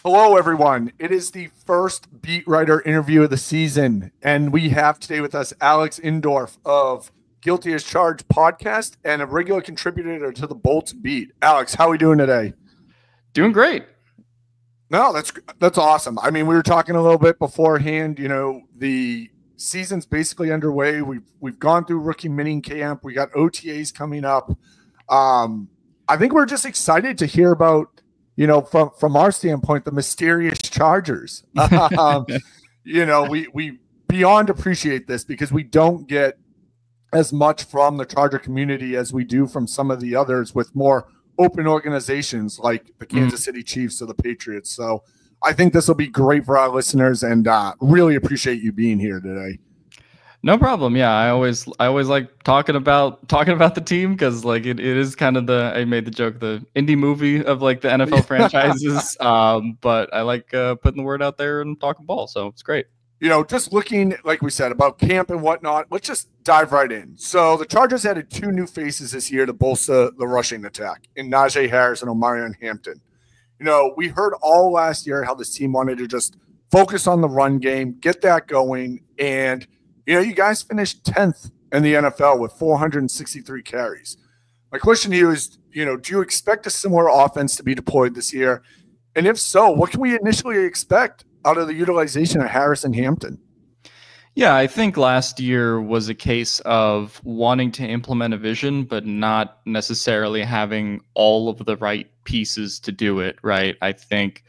Hello, everyone. It is the first beat writer interview of the season, and we have today with us Alex Insdorf of Guilty as Charged podcast and a regular contributor to the Bolts beat. Alex, how are we doing today? Doing great. No, that's awesome. I mean, we were talking a little bit beforehand. You know, the season's basically underway. We've gone through rookie mini camp. We got OTAs coming up. I think we're just excited to hear about, you know, from our standpoint, the mysterious Chargers. You know, we beyond appreciate this because we don't get as much from the Charger community as we do from some of the others with more open organizations like the Kansas City Chiefs or the Patriots. So I think this will be great for our listeners, and really appreciate you being here today. No problem. Yeah, I always like talking about the team because like it is kind of I made the joke, the indie movie of like the NFL franchises. But I like putting the word out there and talking ball, so it's great. You know, just looking, like we said, about camp and whatnot, let's just dive right in. So the Chargers added two new faces this year to bolster the rushing attack in Najee Harris and Omarion Hampton. You know, we heard all last year how this team wanted to just focus on the run game, get that going, and you know, you guys finished 10th in the NFL with 463 carries. My question to you is, you know, do you expect a similar offense to be deployed this year? And if so, what can we initially expect out of the utilization of Harris and Hampton? Yeah, I think last year was a case of wanting to implement a vision, but not necessarily having all of the right pieces to do it, right? I think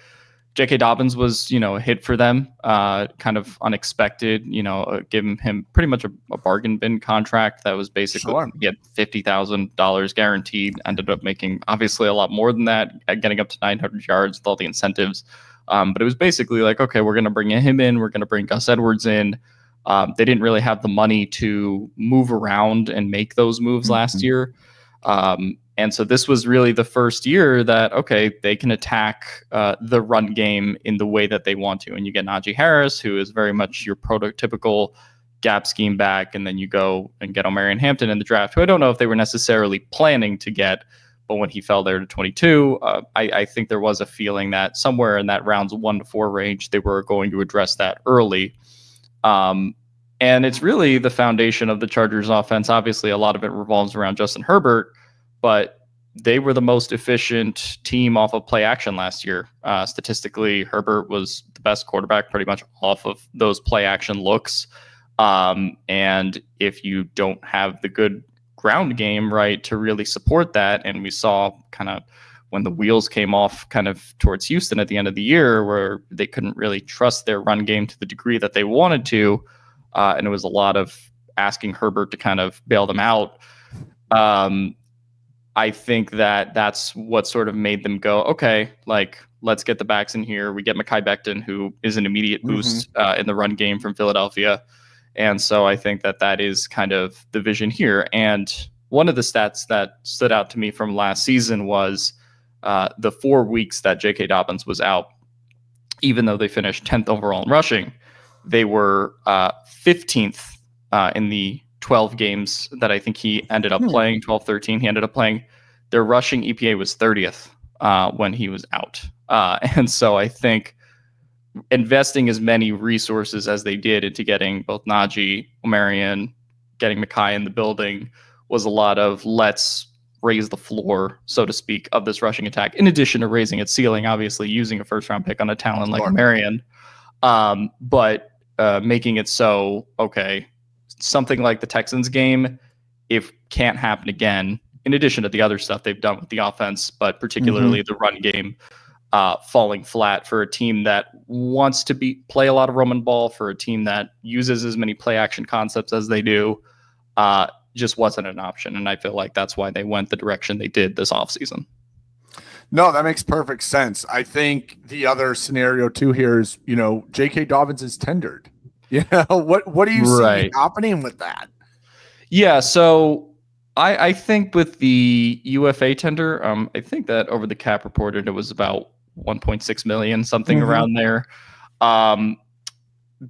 J.K. Dobbins was, you know, a hit for them, kind of unexpected, you know, giving him pretty much a bargain bin contract that was basically he had $50,000 guaranteed, ended up making obviously a lot more than that, getting up to 900 yards with all the incentives. But it was basically like, okay, we're going to bring him in. We're going to bring Gus Edwards in. They didn't really have the money to move around and make those moves last year. And so this was really the first year that, okay, they can attack the run game in the way that they want to. And you get Najee Harris, who is very much your prototypical gap scheme back. And then you go and get Omarion Hampton in the draft, who I don't know if they were necessarily planning to get. But when he fell there to 22, I think there was a feeling that somewhere in that rounds 1 to 4 range, they were going to address that early. And it's really the foundation of the Chargers offense. Obviously, a lot of it revolves around Justin Herbert, but they were the most efficient team off of play action last year. Statistically, Herbert was the best quarterback pretty much off of those play action looks. And if you don't have the good ground game, right, to really support that, and we saw kind of when the wheels came off kind of towards Houston at the end of the year where they couldn't really trust their run game to the degree that they wanted to, and it was a lot of asking Herbert to kind of bail them out. I think that that's what sort of made them go, okay, like, let's get the backs in here. We get Mekhi Becton, who is an immediate boost in the run game from Philadelphia. And so I think that that is kind of the vision here. And one of the stats that stood out to me from last season was the 4 weeks that J.K. Dobbins was out. Even though they finished 10th overall in rushing, they were 15th in the 12 games that I think he ended up playing, 12, 13. He ended up playing. Their rushing EPA was 30th when he was out. And so I think investing as many resources as they did into getting both Najee, Omarion, getting Mekhi in the building was a lot of let's raise the floor, so to speak, of this rushing attack, in addition to raising its ceiling, obviously using a first-round pick on a talent like Omarion, but making it so, okay, something like the Texans game, if can't happen again, in addition to the other stuff they've done with the offense, but particularly the run game, falling flat for a team that wants to play a lot of Roman ball, for a team that uses as many play action concepts as they do, just wasn't an option. And I feel like that's why they went the direction they did this offseason. No, that makes perfect sense. I think the other scenario too here is, you know, J.K. Dobbins is tendered. You know, what do you see happening with that? Yeah, so I think with the UFA tender, I think that over the cap reported it was about 1.6 million, something around there.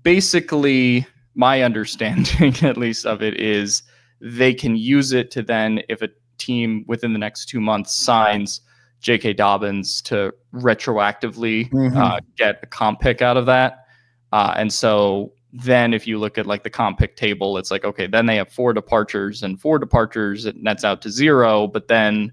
Basically, my understanding, at least of it, is they can use it to then, if a team within the next 2 months signs J.K. Dobbins to retroactively get a comp pick out of that. And so then if you look at like the comp pick table, it's like, okay, then they have 4 departures, it nets out to 0. But then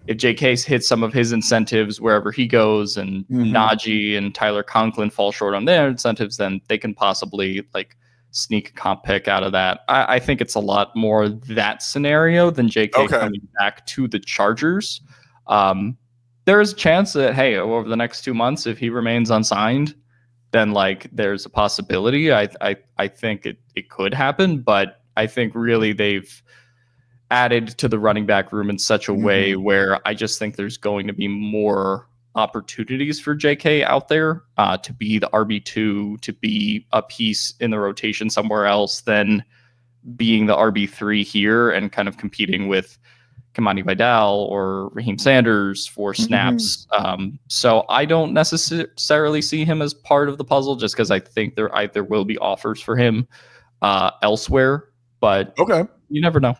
if J.K. hits some of his incentives wherever he goes, and Najee and Tyler Conklin fall short on their incentives, then they can possibly like sneak a comp pick out of that. I think it's a lot more that scenario than J.K. coming back to the Chargers. There is a chance that, hey, over the next 2 months, if he remains unsigned, then like there's a possibility. I think it could happen, but I think really they've added to the running back room in such a way where I just think there's going to be more opportunities for JK out there to be the RB2, to be a piece in the rotation somewhere else than being the RB3 here and kind of competing with Kamani Vidal or Raheem Sanders for snaps. So I don't necessarily see him as part of the puzzle, just because I think there either will be offers for him elsewhere, but you never know.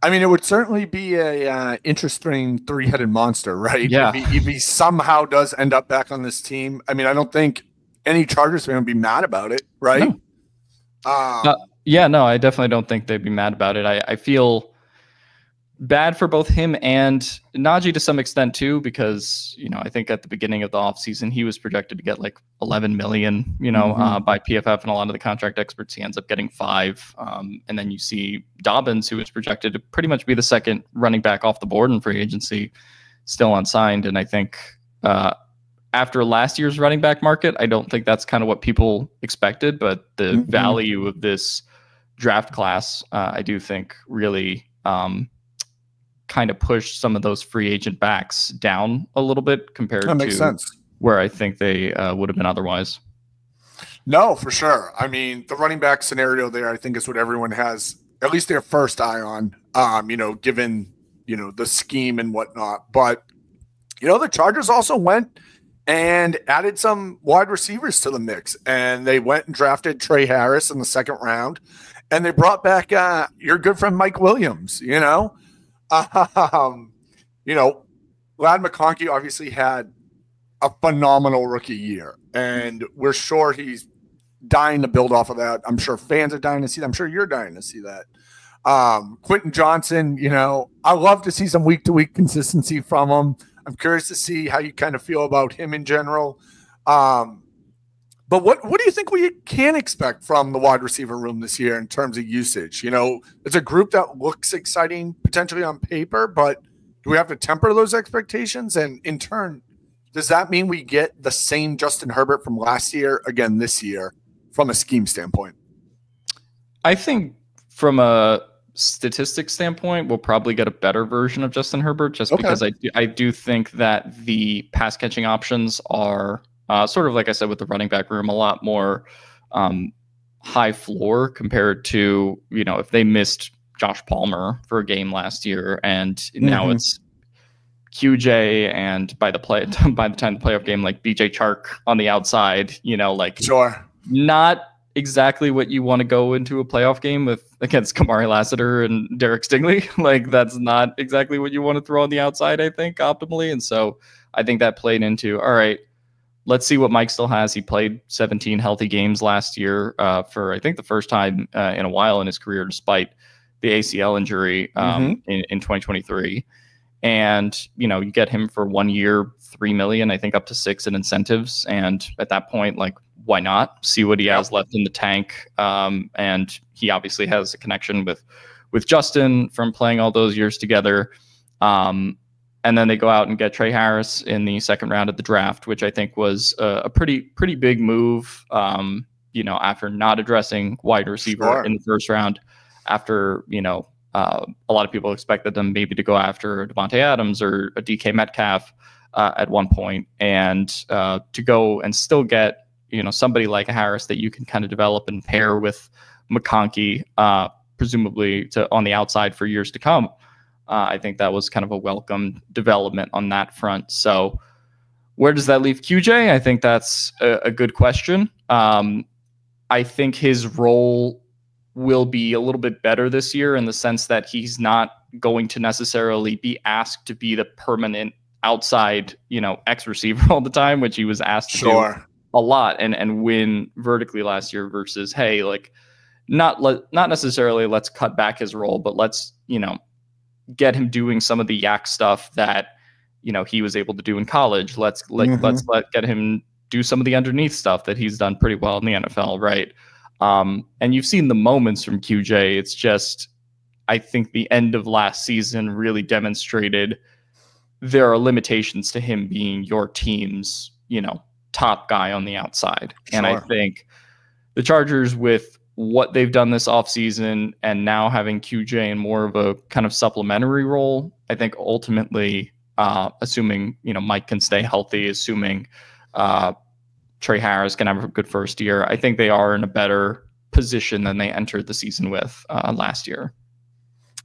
I mean, it would certainly be a interesting 3-headed monster, right? Yeah. If he somehow does end up back on this team, I mean, I don't think any Chargers fan would be mad about it, right? No. No, I definitely don't think they'd be mad about it. I feel bad for both him and Najee to some extent too, because, you know, I think at the beginning of the offseason, he was projected to get like 11 million, by PFF, and a lot of the contract experts, he ends up getting 5. And then you see Dobbins, who was projected to pretty much be the second running back off the board in free agency, still unsigned. And I think after last year's running back market, I don't think that's kind of what people expected, but the value of this draft class, I do think really kind of pushed some of those free agent backs down a little bit compared to where I think they would have been otherwise. No, for sure. I mean, the running back scenario there, I think, is what everyone has at least their first eye on, given, the scheme and whatnot. But, the Chargers also went and added some wide receivers to the mix, and they went and drafted Tre Harris in the 2nd round, and they brought back your good friend Mike Williams, Lad McConkey obviously had a phenomenal rookie year, and we're sure he's dying to build off of that. I'm sure fans are dying to see that. I'm sure you're dying to see that. Quentin Johnson, I love to see some week-to-week consistency from him. I'm curious to see how you kind of feel about him in general. But what do you think we can expect from the wide receiver room this year in terms of usage? It's a group that looks exciting potentially on paper, but do we have to temper those expectations? And in turn, does that mean we get the same Justin Herbert from last year again this year from a scheme standpoint? I think from a statistics standpoint, we'll probably get a better version of Justin Herbert, just because I do think that the pass catching options are sort of like I said with the running back room, a lot more high floor compared to, if they missed Josh Palmer for a game last year, and now it's QJ, and by the time the playoff game, like BJ Chark on the outside, not exactly what you want to go into a playoff game against Kamari Lassiter and Derek Stingley. Like, that's not exactly what you want to throw on the outside, I think, optimally. And so I think that played into, all right, let's see what Mike still has. He played 17 healthy games last year for, I think, the first time in a while in his career, despite the ACL injury in 2023. And, you get him for 1 year, $3 million, I think up to $6 million in incentives. And at that point, like, why not see what he has left in the tank? And he obviously has a connection with Justin from playing all those years together. And then they go out and get Tre Harris in the 2nd round of the draft, which I think was a pretty big move, after not addressing wide receiver in the 1st round, after, a lot of people expected them maybe to go after Devontae Adams or a DK Metcalf at one point, and to go and still get, somebody like a Harris that you can kind of develop and pair with McConkey, presumably on the outside for years to come. I think that was kind of a welcome development on that front. So where does that leave QJ? I think that's a good question. I think his role will be a little bit better this year in the sense that he's not going to necessarily be asked to be the permanent outside, X receiver all the time, which he was asked to do a lot and win vertically last year versus, hey, like not necessarily let's cut back his role, but let's, get him doing some of the yak stuff that, he was able to do in college. Let's get him do some of the underneath stuff that he's done pretty well in the NFL. Right. And you've seen the moments from QJ. It's just, I think the end of last season really demonstrated there are limitations to him being your team's, top guy on the outside. Sure. And I think the Chargers, with what they've done this offseason and now having QJ in more of a kind of supplementary role, I think ultimately, assuming, Mike can stay healthy, assuming Tre Harris can have a good first year, I think they are in a better position than they entered the season with last year.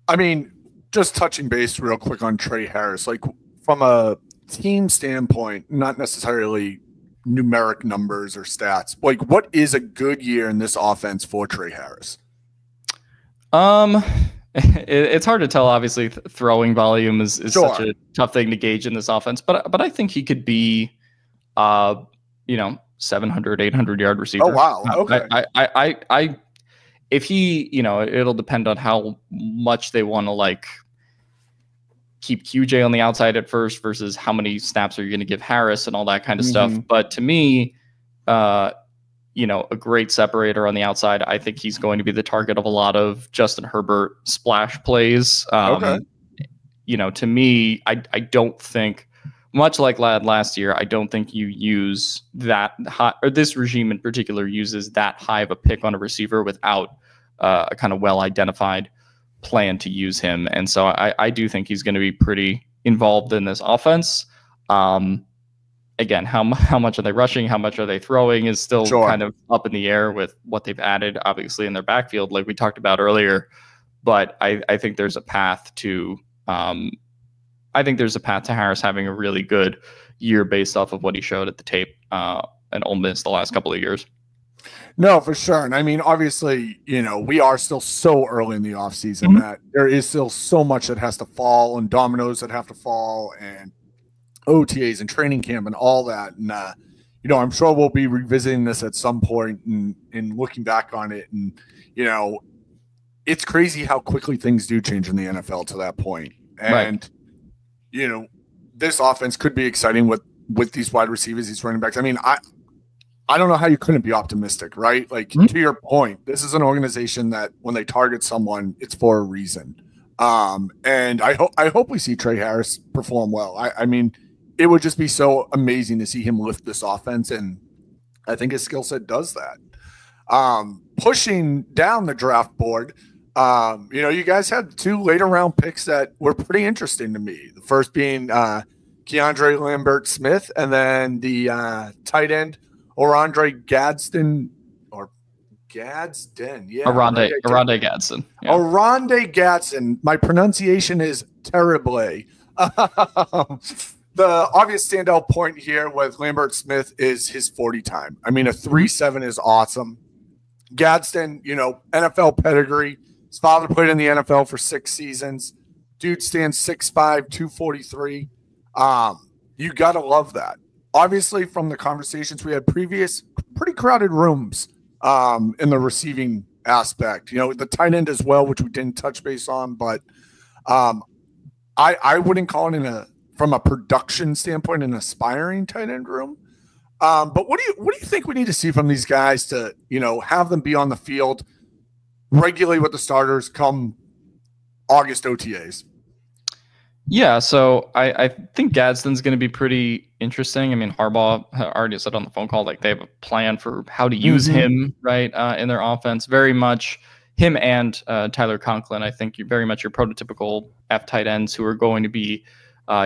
I mean, just touching base real quick on Tre Harris, like from a team standpoint, not necessarily numeric numbers or stats, like what is a good year in this offense for Tre Harris? It's hard to tell. Obviously, throwing volume is sure. such a tough thing to gauge in this offense, but I think he could be, 700, 800 yard receiver. Oh wow, okay. I if he, it'll depend on how much they want to like keep QJ on the outside at first versus how many snaps are you going to give Harris and all that kind of stuff. But to me, a great separator on the outside. I think he's going to be the target of a lot of Justin Herbert splash plays. Okay. To me, I don't think, much like last year, I don't think you use that high, or this regime in particular uses that high of a pick on a receiver without a kind of well-identified plan to use him. And so I do think he's going to be pretty involved in this offense. Again, how much are they rushing? How much are they throwing is still kind of up in the air with what they've added, obviously, in their backfield, like we talked about earlier. But I think there's a path to Harris having a really good year based off of what he showed at the tape at Ole Miss the last couple of years. No, for sure. And I mean, obviously, we are still so early in the offseason that there is still so much that has to fall and dominoes that have to fall and OTAs and training camp and all that. And, I'm sure we'll be revisiting this at some point and looking back on it. And, it's crazy how quickly things do change in the NFL to that point. And, this offense could be exciting with these wide receivers, these running backs. I mean, I don't know how you couldn't be optimistic, right? Like, to your point, this is an organization that when they target someone, it's for a reason. And I hope we see Tre Harris perform well. I mean, it would just be so amazing to see him lift this offense, and I think his skill set does that. Pushing down the draft board, you guys had 2 later round picks that were pretty interesting to me. The first being KeAndre Lambert-Smith, and then the tight end Oronde Gadsden, or Gadsden, yeah. Oronde Gadsden. Yeah. Oronde Gadsden. My pronunciation is terrible. The obvious standout point here with Lambert-Smith is his 40 time. I mean, a 3.7 is awesome. Gadsden, NFL pedigree. His father played in the NFL for 6 seasons. Dude stands 6'5", 243. You got to love that. Obviously, from the conversations we had previous, pretty crowded rooms in the receiving aspect. The tight end as well, which we didn't touch base on. But I wouldn't call it from a production standpoint, an aspiring tight end room. But what do you think we need to see from these guys to have them be on the field regularly with the starters come August OTAs? Yeah, so I think Gadsden's going to be pretty interesting. I mean, Harbaugh already said on the phone call, like, they have a plan for how to use him, right, in their offense. Very much him and Tyler Conklin, I think, you're very much your prototypical F tight ends who are going to be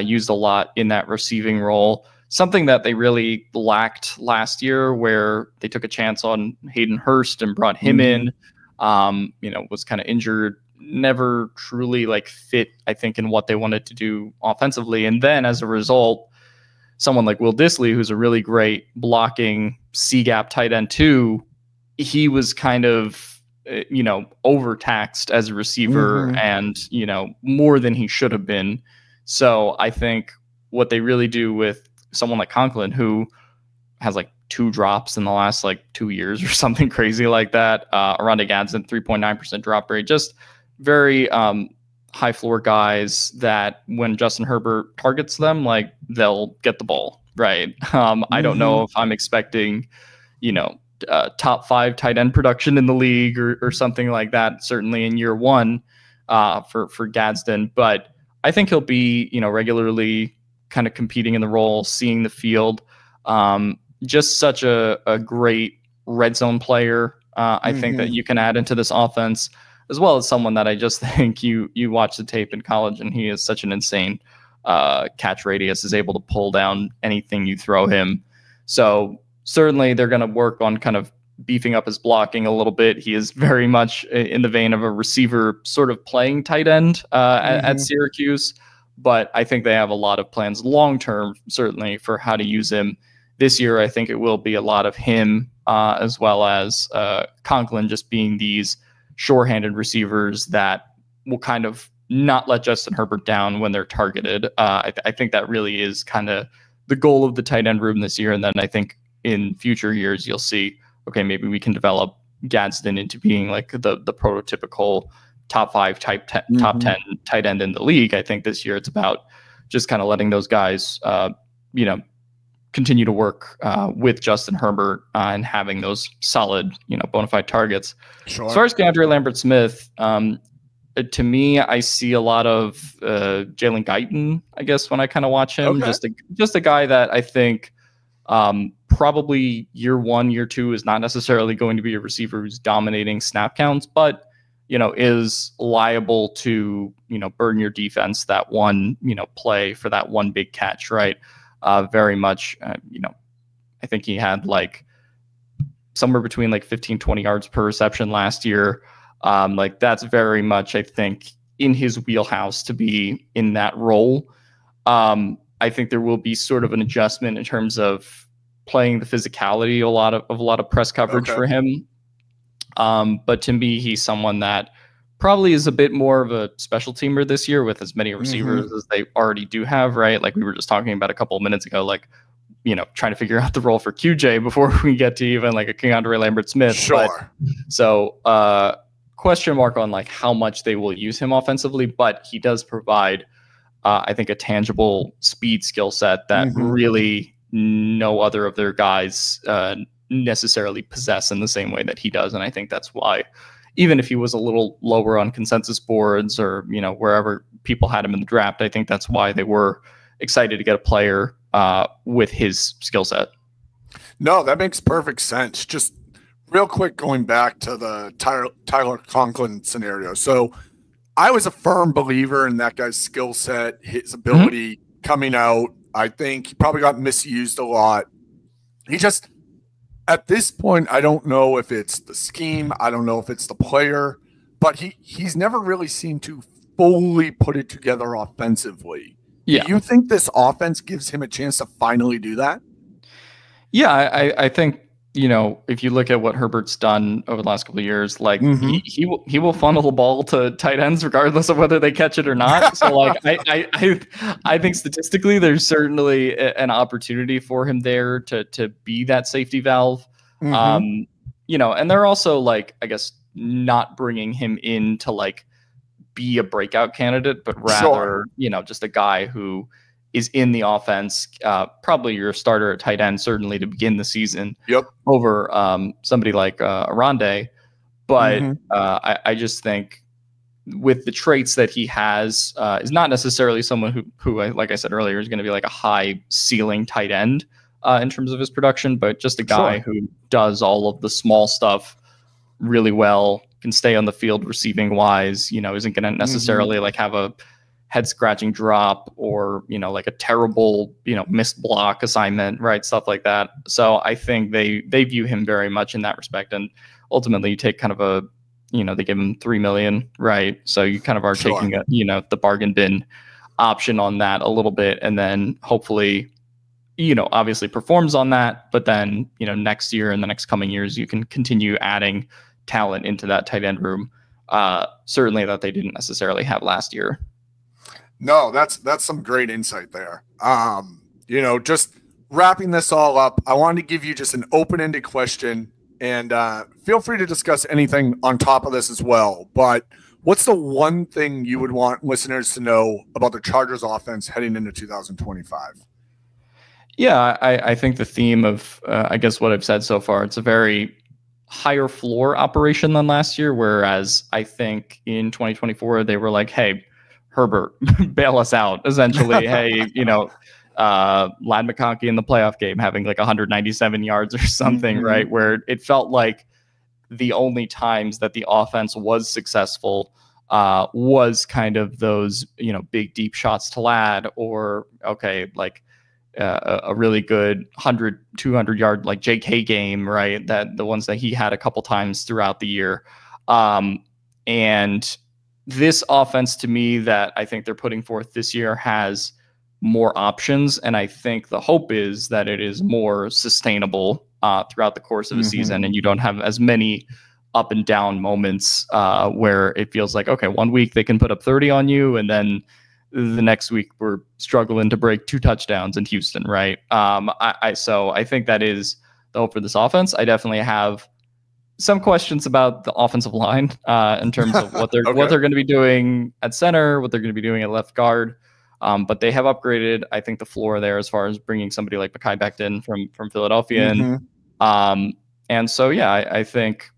used a lot in that receiving role. Something that they really lacked last year, where they took a chance on Hayden Hurst and brought him in, was kind of injured, never truly fit, I think, in what they wanted to do offensively. And then as a result, someone like Will Dissly, who's a really great blocking C-gap tight end too, he was kind of, overtaxed as a receiver and, more than he should have been. So I think what they really do with someone like Conklin, who has like 2 drops in the last like 2 years or something crazy like that. Oronde Gadsden, 3.9% drop rate, just very high floor guys that when Justin Herbert targets them, like they'll get the ball, right? I don't know if I'm expecting, top 5 tight end production in the league or something like that, certainly in year 1 for Gadsden, but I think he'll be, regularly kind of competing in the role, seeing the field. Just such a great red zone player. I think that you can add into this offense, as well as someone that I just think you watch the tape in college and he is such an insane catch radius, is able to pull down anything you throw him. So certainly they're going to work on kind of beefing up his blocking a little bit. He is very much in the vein of a receiver sort of playing tight end at Syracuse, but I think they have a lot of plans long-term, certainly, for how to use him. This year, I think it will be a lot of him as well as Conklin just being these sure-handed receivers that will kind of not let Justin Herbert down when they're targeted. I think that really is kind of the goal of the tight end room this year. And then I think in future years, you'll see, okay, maybe we can develop Gadsden into being like the prototypical top 5 top 10 tight end in the league. I think this year it's about just kind of letting those guys, continue to work with Justin Herbert and having those solid, bona fide targets. Sure. As far as KeAndre Lambert-Smith, to me, I see a lot of Jalen Guyton, I guess, when I kind of watch him. Okay. Just a guy that I think probably year 1, year 2 is not necessarily going to be a receiver who's dominating snap counts, but is liable to burden your defense that one play for that one big catch, right? Very much, I think he had like somewhere between like 15-20 yards per reception last year. Like that's very much, I think, in his wheelhouse to be in that role. I think there will be sort of an adjustment in terms of playing the physicality, a lot of press coverage for him. But to me, he's someone that probably is a bit more of a special teamer this year with as many receivers as they already do have, right? Like we were just talking about a couple of minutes ago, like, trying to figure out the role for QJ before we get to even like a KeAndre Lambert-Smith. Sure. Question mark on like how much they will use him offensively, but he does provide, I think, a tangible speed skill set that really no other of their guys necessarily possess in the same way that he does. And I think that's why, even if he was a little lower on consensus boards or, wherever people had him in the draft, I think that's why they were excited to get a player with his skill set. No, that makes perfect sense. Just real quick, going back to the Tyler Conklin scenario. So I was a firm believer in that guy's skill set, his ability coming out. I think he probably got misused a lot. He just, at this point, I don't know if it's the scheme. I don't know if it's the player, but he's never really seemed to fully put it together offensively. Yeah. Do you think this offense gives him a chance to finally do that? Yeah, I think, if you look at what Herbert's done over the last couple of years, like he will funnel the ball to tight ends regardless of whether they catch it or not. So like I think statistically there's certainly an opportunity for him there to be that safety valve. And they're also like, I guess, not bringing him in to like be a breakout candidate, but rather, just a guy who is in the offense, probably your starter at tight end, certainly to begin the season over somebody like Oronde. But I just think with the traits that he has, is not necessarily someone who, like I said earlier, is going to be like a high ceiling tight end in terms of his production, but just a guy who does all of the small stuff really well, can stay on the field receiving wise, isn't going to necessarily like have a head scratching drop or, like a terrible, missed block assignment, right? Stuff like that. So I think they view him very much in that respect. And ultimately you take kind of a, they give him $3 million, right? So you kind of are taking a, the bargain bin option on that a little bit. And then hopefully, obviously performs on that, but then, next year and the next coming years, you can continue adding talent into that tight end room. Certainly that they didn't necessarily have last year. No, that's some great insight there. Just wrapping this all up, I wanted to give you just an open-ended question, and feel free to discuss anything on top of this as well. But what's the one thing you would want listeners to know about the Chargers offense heading into 2025? Yeah, I think the theme of, I guess what I've said so far, it's a very higher floor operation than last year, whereas I think in 2024, they were like, hey, Herbert, bail us out, essentially. Hey, Lad McConkey in the playoff game having like 197 yards or something, right? Where it felt like the only times that the offense was successful was kind of those, big deep shots to Lad, or a really good 100, 200 yard like JK game, right? That the ones that he had a couple times throughout the year. And this offense, to me, that I think they're putting forth this year has more options. And I think the hope is that it is more sustainable throughout the course of a season. And you don't have as many up and down moments where it feels like, okay, 1 week they can put up 30 on you, and then the next week we're struggling to break 2 touchdowns in Houston, right? So I think that is the hope for this offense. I definitely have some questions about the offensive line in terms of what they're what they're going to be doing at center, what they're going to be doing at left guard. But they have upgraded, I think, the floor there as far as bringing somebody like Mekhi Becton from Philadelphia in. And so, yeah, I think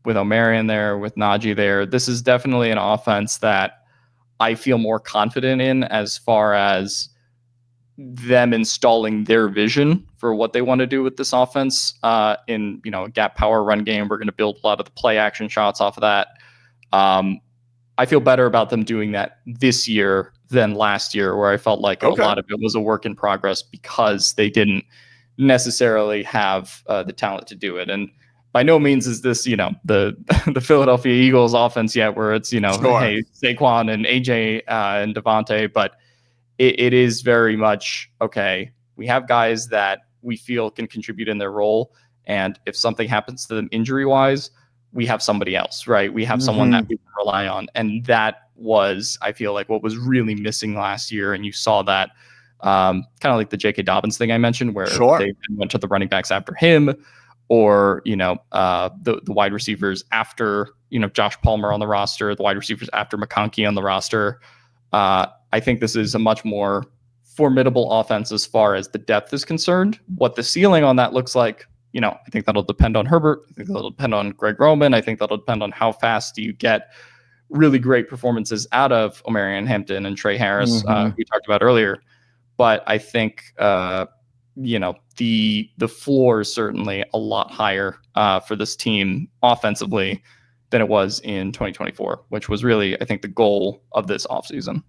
with Omarion there, with Najee there, this is definitely an offense that I feel more confident in as far as them installing their vision for what they want to do with this offense in, a gap power run game. We're going to build a lot of the play action shots off of that. I feel better about them doing that this year than last year, where I felt like a lot of it was a work in progress because they didn't necessarily have the talent to do it. And by no means is this, the Philadelphia Eagles offense yet, where it's, hey, Saquon and AJ and Devontae, but it is very much, okay, we have guys that we feel can contribute in their role. And if something happens to them injury-wise, we have somebody else, right? We have someone that we can rely on. And that was, I feel like, what was really missing last year. And you saw that kind of like the J.K. Dobbins thing I mentioned, where they went to the running backs after him, or, the wide receivers after, Josh Palmer on the roster, the wide receivers after McConkey on the roster. I think this is a much more formidable offense as far as the depth is concerned. What the ceiling on that looks like, I think that'll depend on Herbert. I think that'll depend on Greg Roman. I think that'll depend on how fast do you get really great performances out of Omarion Hampton and Tre Harris, who we talked about earlier. But I think, the floor is certainly a lot higher for this team offensively than it was in 2024, which was really, I think, the goal of this offseason.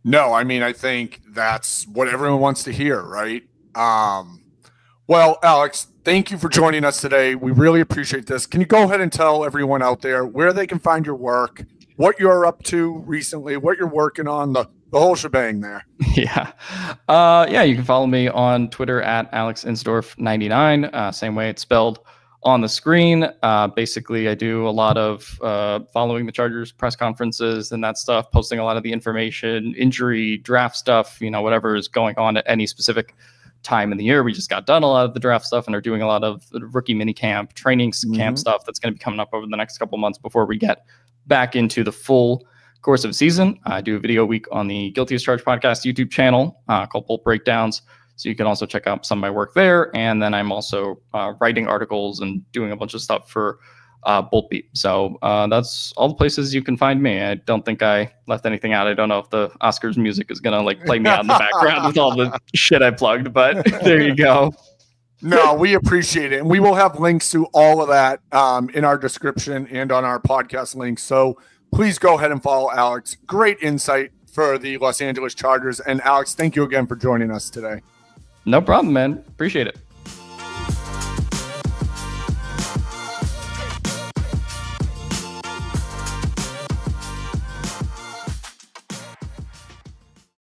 No, I mean, I think that's what everyone wants to hear, right? Well, Alex, thank you for joining us today. We really appreciate this. Can you go ahead and tell everyone out there where they can find your work, what you're up to recently, what you're working on, the whole shebang there? Yeah. You can follow me on Twitter at AlexInsdorf99, same way it's spelled on the screen. Basically, I do a lot of following the Chargers press conferences and that stuff, posting a lot of the information, injury, draft stuff, whatever is going on at any specific time in the year. We just got done a lot of the draft stuff and are doing a lot of the rookie mini camp, training camp stuff that's going to be coming up over the next couple months before we get back into the full course of season. I do a video a week on the Guilty as Charged podcast YouTube channel called Bolt Breakdowns. So you can also check out some of my work there. And then I'm also writing articles and doing a bunch of stuff for Bolt Beat. So that's all the places you can find me. I don't think I left anything out. I don't know if the Oscars music is going to play me out in the background with all the shit I plugged, but there you go. No, we appreciate it. And we will have links to all of that in our description and on our podcast links. So please go ahead and follow Alex. Great insight for the Los Angeles Chargers. And Alex, thank you again for joining us today. No problem, man. Appreciate it.